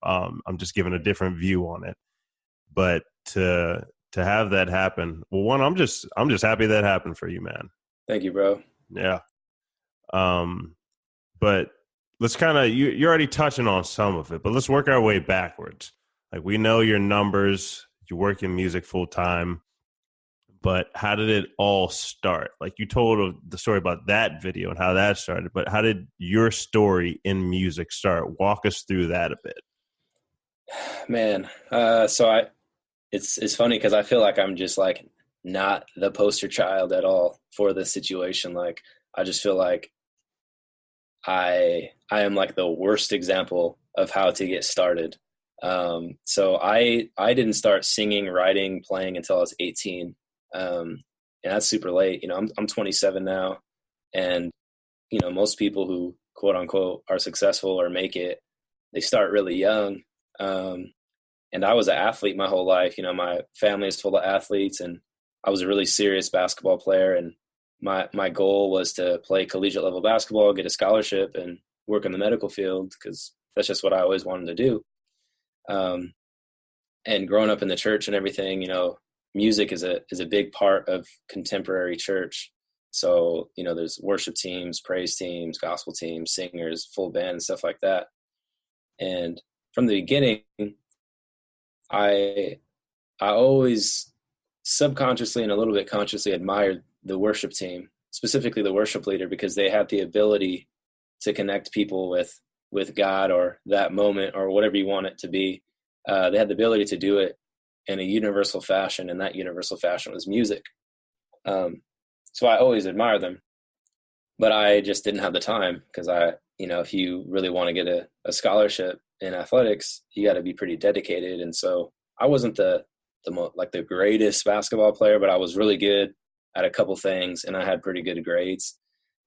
I'm just giving a different view on it. But to have that happen, well, one, I'm just happy that happened for you, man. Thank you, bro. Yeah. But let's kind of, you're already touching on some of it, but let's work our way backwards. Like, we know your numbers, you work in music full time, but how did it all start? Like, you told the story about that video and how that started, but how did your story in music start? Walk us through that a bit. Man, it's funny because I feel like I'm just like not the poster child at all for this situation. Like, I just feel like I am like the worst example of how to get started. So I didn't start singing, writing, playing until I was 18. And that's super late. You know, I'm 27 now, and you know, most people who quote unquote are successful or make it, they start really young. And I was an athlete my whole life. You know, my family is full of athletes, and I was a really serious basketball player. And my goal was to play collegiate level basketball, get a scholarship, and work in the medical field, because that's just what I always wanted to do. And growing up in the church and everything, you know, music is a big part of contemporary church. So, you know, there's worship teams, praise teams, gospel teams, singers, full band, and stuff like that. And from the beginning, I always subconsciously and a little bit consciously admired the worship team, specifically the worship leader, because they had the ability to connect people with God or that moment or whatever you want it to be. They had the ability to do it in a universal fashion, and that universal fashion was music. So I always admire them, but I just didn't have the time, because if you really want to get a scholarship in athletics, you got to be pretty dedicated. And so I wasn't the greatest basketball player, but I was really good at a couple things, and I had pretty good grades.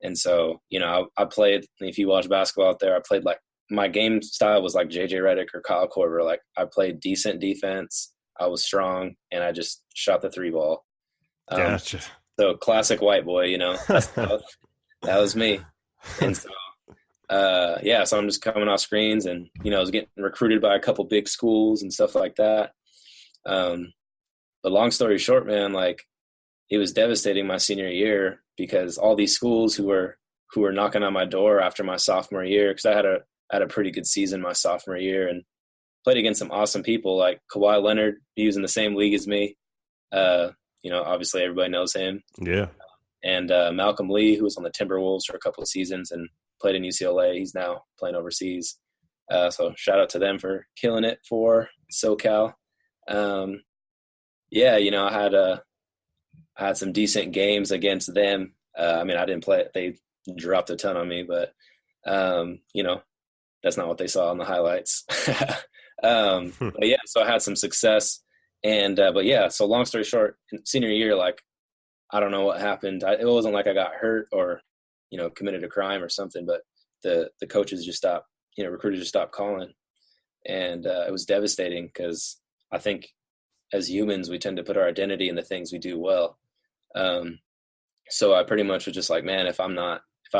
And so, you know, I played, if you watch basketball out there, I played like, my game style was like JJ Redick or Kyle Korver. Like, I played decent defense, I was strong, and I just shot the three ball. Gotcha. So classic white boy, you know, that was me. And so, so I'm just coming off screens, and, you know, I was getting recruited by a couple big schools and stuff like that. But long story short, man, like, it was devastating my senior year, because all these schools who were knocking on my door after my sophomore year, because I had a pretty good season my sophomore year and played against some awesome people like Kawhi Leonard. He was in the same league as me. You know, obviously everybody knows him. Yeah. And Malcolm Lee, who was on the Timberwolves for a couple of seasons and played in UCLA. He's now playing overseas. So shout out to them for killing it for SoCal. You know, I had some decent games against them. I mean, I didn't play it. They dropped a ton on me, but, you know, that's not what they saw on the highlights. But yeah, so I had some success. And, but yeah, so long story short, senior year, like, I don't know what happened. It wasn't like I got hurt or, you know, committed a crime or something, but the coaches just stopped, you know, recruiters just stopped calling. And it was devastating, because I think as humans, we tend to put our identity in the things we do well. So I pretty much was just like, man, if I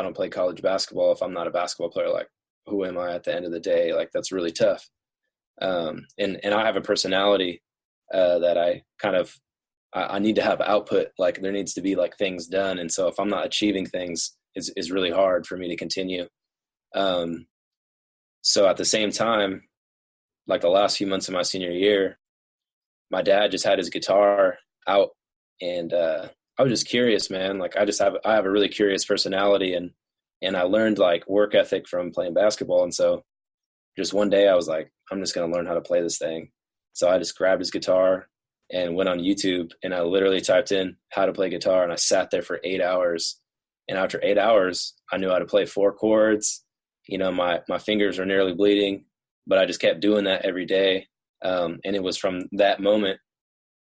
don't play college basketball, if I'm not a basketball player, like, who am I at the end of the day? Like, that's really tough. And I have a personality that I need to have output. Like, there needs to be like things done. And so if I'm not achieving things, is really hard for me to continue. So at the same time, like the last few months of my senior year, my dad just had his guitar out, and I was just curious, man. Like, I have a really curious personality, and I learned like work ethic from playing basketball. And so just one day I was like, I'm just going to learn how to play this thing. So I just grabbed his guitar and went on YouTube, and I literally typed in how to play guitar, and I sat there for 8 hours. And after 8 hours, I knew how to play 4 chords. You know, my fingers were nearly bleeding, but I just kept doing that every day. And it was from that moment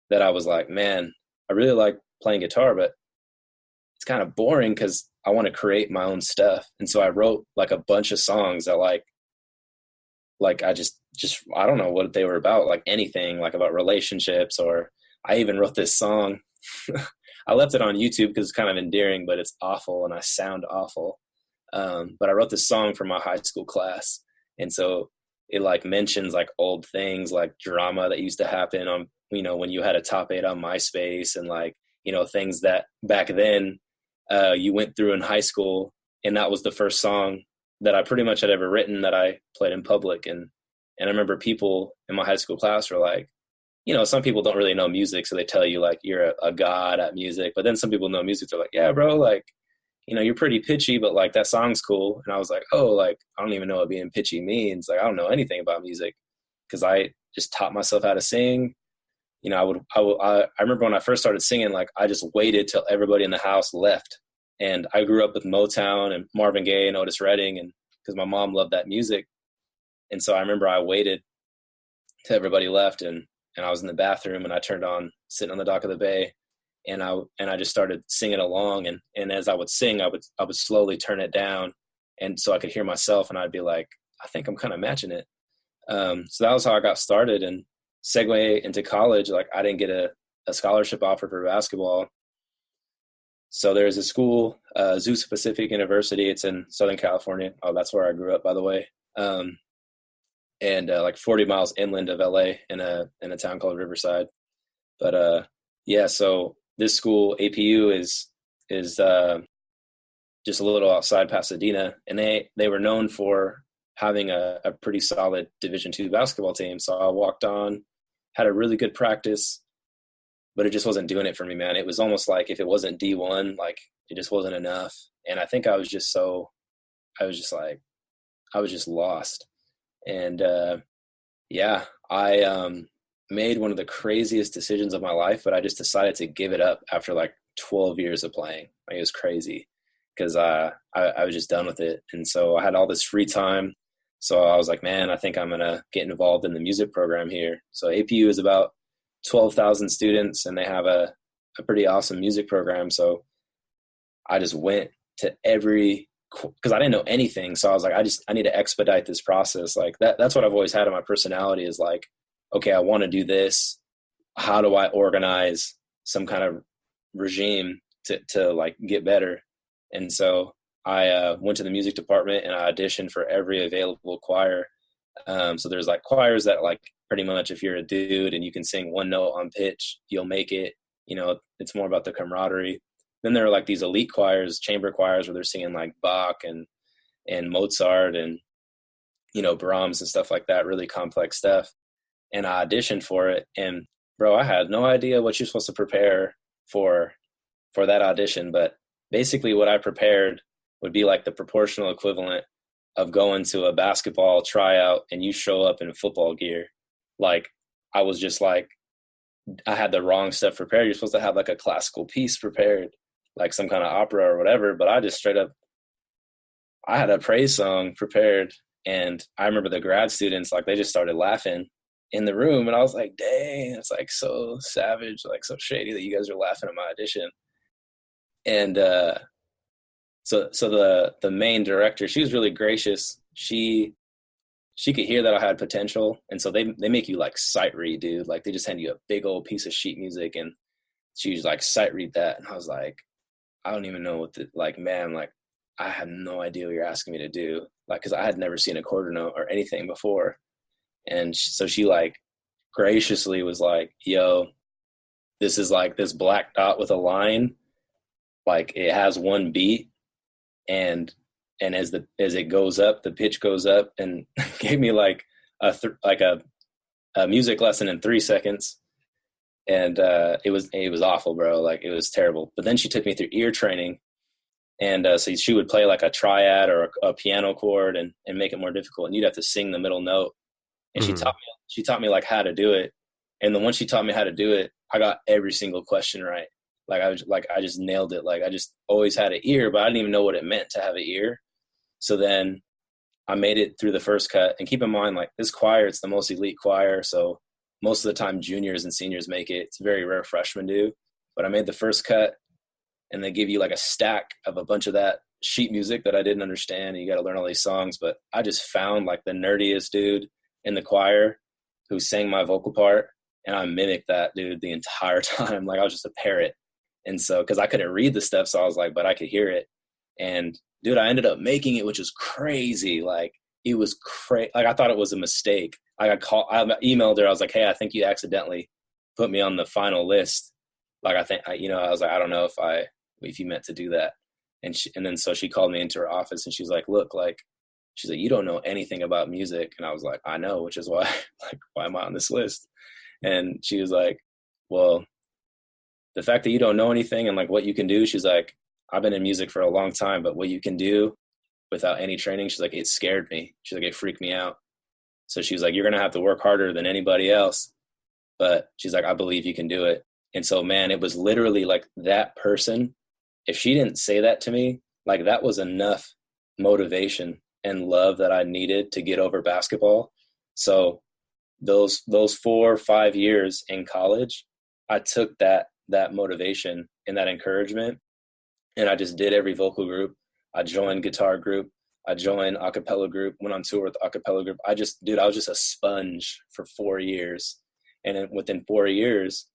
that I was like, man, I really like playing guitar, but it's kind of boring because I want to create my own stuff. And so I wrote like a bunch of songs that like I just I don't know what they were about, like anything, like about relationships, or I even wrote this song. I left it on YouTube because it's kind of endearing, but it's awful and I sound awful. But I wrote this song for my high school class. And so it like mentions like old things, like drama that used to happen on, you know, when you had a top 8 on MySpace, and like, you know, things that back then you went through in high school. And that was the first song that I pretty much had ever written that I played in public. And I remember people in my high school class were like, you know, some people don't really know music, so they tell you like you're a god at music. But then some people know music, they're like, yeah, bro, like, you know, you're pretty pitchy, but like that song's cool. And I was like, oh, like, I don't even know what being pitchy means. Like, I don't know anything about music, because I just taught myself how to sing. You know, I remember when I first started singing, like I just waited till everybody in the house left. And I grew up with Motown and Marvin Gaye and Otis Redding, and because my mom loved that music. And so I remember I waited till everybody left, and I was in the bathroom, and I turned on Sitting on the Dock of the Bay, and I just started singing along. And as I would sing, I would slowly turn it down, and so I could hear myself, and I'd be like, I think I'm kind of matching it. So that was how I got started. And segue into college, like I didn't get a scholarship offer for basketball. So there's a school, Zeus Pacific University. It's in Southern California. Oh, that's where I grew up, by the way. And like 40 miles inland of LA in a town called Riverside. But yeah, so this school, APU, is just a little outside Pasadena, and they were known for having a pretty solid Division II basketball team. So I walked on, had a really good practice, but it just wasn't doing it for me, man. It was almost like if it wasn't D1, like it just wasn't enough. And I think I was just lost. And yeah, I made one of the craziest decisions of my life, but I just decided to give it up after like 12 years of playing. Like, it was crazy, because I was just done with it. And so I had all this free time. So I was like, man, I think I'm going to get involved in the music program here. So APU is about 12,000 students, and they have a pretty awesome music program. So I just went to because I didn't know anything. So I was like, I need to expedite this process. Like that's what I've always had in my personality, is like, okay, I want to do this. How do I organize some kind of regime to like get better? And so I went to the music department, and I auditioned for every available choir. So there's like choirs that like pretty much if you're a dude and you can sing one note on pitch, you'll make it. You know, it's more about the camaraderie. Then there are like these elite choirs, chamber choirs, where they're singing like Bach and Mozart and, you know, Brahms and stuff like that, really complex stuff. And I auditioned for it, and bro, I had no idea what you're supposed to prepare for that audition. But basically what I prepared would be like the proportional equivalent of going to a basketball tryout and you show up in football gear. Like, I was just like, I had the wrong stuff prepared. You're supposed to have like a classical piece prepared, like some kind of opera or whatever. But I just straight up, I had a praise song prepared. And I remember the grad students, like, they just started laughing in the room. And I was like, dang, it's like so savage, like so shady that you guys are laughing at my audition. And so the main director, she was really gracious. She could hear that I had potential. And so they make you like sight read, dude. Like, they just hand you a big old piece of sheet music, and she was like, sight read that. And I was like, I don't even know what man, like, I had no idea what you're asking me to do. Like, cause I had never seen a quarter note or anything before. And so she like graciously was like, yo, this is like this black dot with a line. Like, it has one beat. And as it goes up, the pitch goes up, and gave me like a music lesson in 3 seconds. And it was awful, bro. Like, it was terrible. But then she took me through ear training. And so she would play like a triad or a piano chord and make it more difficult. And you'd have to sing the middle note. And she taught me like how to do it. And then once she taught me how to do it, I got every single question right. Like, I just nailed it. Like, I just always had an ear, but I didn't even know what it meant to have an ear. So then I made it through the first cut. And keep in mind, like, this choir, it's the most elite choir. So most of the time juniors and seniors make it. It's very rare freshmen do. But I made the first cut, and they give you like a stack of a bunch of that sheet music that I didn't understand. And you got to learn all these songs. But I just found like the nerdiest dude in the choir who sang my vocal part. And I mimicked that dude the entire time. Like, I was just a parrot. And so, cause I couldn't read the stuff. So I was like, but I could hear it. And dude, I ended up making it, which was crazy. Like, it was crazy. Like, I thought it was a mistake. Like, I emailed her. I was like, hey, I think you accidentally put me on the final list. Like, I think, I was like, I don't know if you meant to do that. And then so she called me into her office and she's like, look, like, she's like, you don't know anything about music. And I was like, I know, which is why, like, why am I on this list? And she was like, well, the fact that you don't know anything and like what you can do, she's like, I've been in music for a long time, but what you can do without any training, she's like, it scared me. She's like, it freaked me out. So she was like, you're going to have to work harder than anybody else. But she's like, I believe you can do it. And so, man, it was literally like that person. If she didn't say that to me, like, that was enough motivation and love that I needed to get over basketball. So those 4 or 5 years in college, I took that motivation and that encouragement, and I just did every vocal group. I joined guitar group. I joined a cappella group, went on tour with the a cappella group. I was just a sponge for 4 years. And then within 4 years,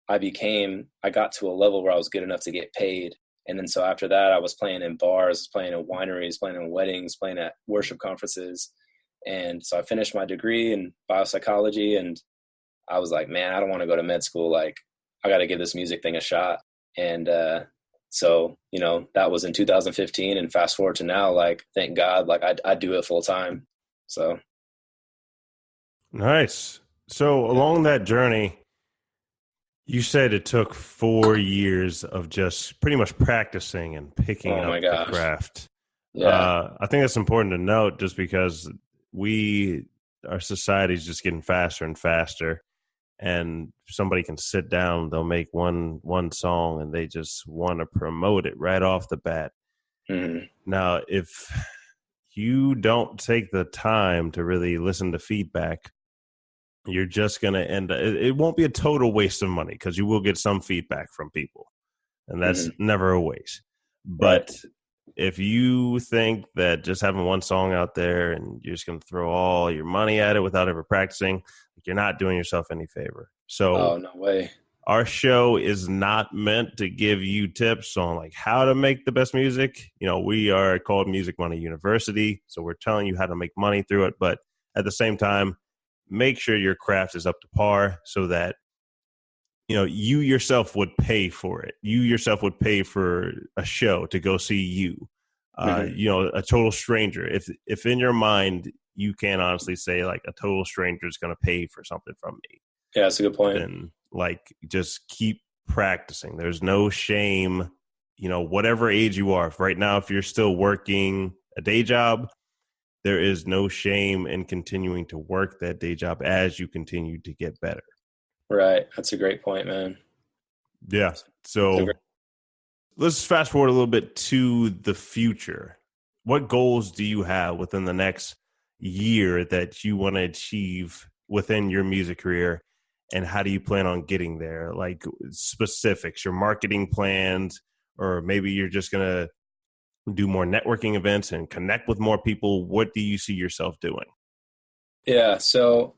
I got to a level where I was good enough to get paid. And then so after that, I was playing in bars, playing in wineries, playing in weddings, playing at worship conferences. And so I finished my degree in biopsychology, and I was like, man, I don't want to go to med school. Like, I got to give this music thing a shot. And so, that was in 2015, and fast forward to now, like, thank God, like, I do it full time. So. Nice. So along that journey, you said it took 4 years of just pretty much practicing and picking up the craft. Yeah. I think that's important to note, just because our society is just getting faster and faster, and somebody can sit down, they'll make one song and they just want to promote it right off the bat. Mm-hmm. Now, if you don't take the time to really listen to feedback, you're just going to it won't be a total waste of money, because you will get some feedback from people, and that's never a waste. But if you think that just having one song out there and you're just going to throw all your money at it without ever practicing, you're not doing yourself any favor. So no way. Our show is not meant to give you tips on like how to make the best music. We are called Music Money University, so we're telling you how to make money through it. But at the same time, make sure your craft is up to par, so that you yourself would pay for it. You yourself would pay for a show to go see you. A total stranger. If in your mind you can't honestly say like a total stranger is going to pay for something from me. Yeah, that's a good point. Then just keep practicing. There's no shame. Whatever age you are. Right now, if you're still working a day job, there is no shame in continuing to work that day job as you continue to get better. Right. That's a great point, man. Yeah. So let's fast forward a little bit to the future. What goals do you have within the next year that you want to achieve within your music career? And how do you plan on getting there? Like specifics, your marketing plans, or maybe you're just going to do more networking events and connect with more people. What do you see yourself doing? Yeah. So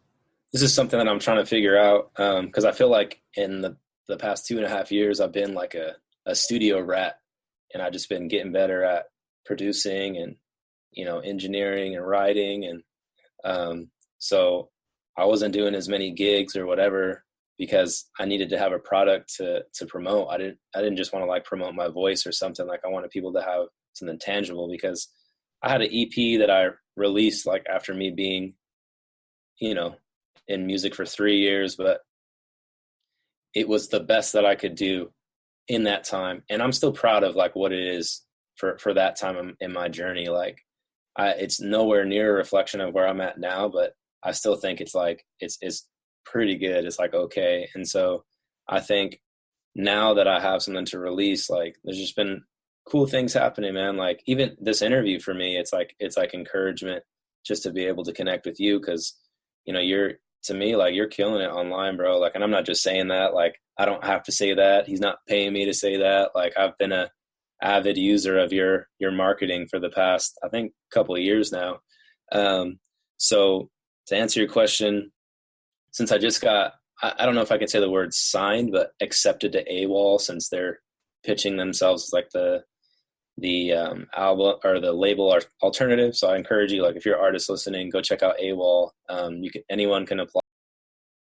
this is something that I'm trying to figure out. Cause I feel like in the past 2.5 years, I've been like a studio rat, and I've just been getting better at producing and, engineering and writing. And, so I wasn't doing as many gigs or whatever because I needed to have a product to promote. I didn't just want to like promote my voice or something. Like, I wanted people to have something tangible, because I had an EP that I released like after me being, in music for 3 years, but it was the best that I could do in that time. And I'm still proud of like what it is for that time in my journey. Like it's nowhere near a reflection of where I'm at now, but I still think it's like, it's pretty good. It's like, okay. And so I think now that I have something to release, like there's just been cool things happening, man. Like even this interview for me, it's like encouragement just to be able to connect with you. Cause to me, like you're killing it online, bro. Like, and I'm not just saying that, like, I don't have to say that. He's not paying me to say that. Like, I've been a avid user of your marketing for the past, I think, couple of years now. So to answer your question, since I just got, I don't know if I can say the word signed, but accepted to AWAL, since they're pitching themselves as like the the album or the label alternative. So I encourage you, like if you're an artist listening, go check out AWAL. Anyone can apply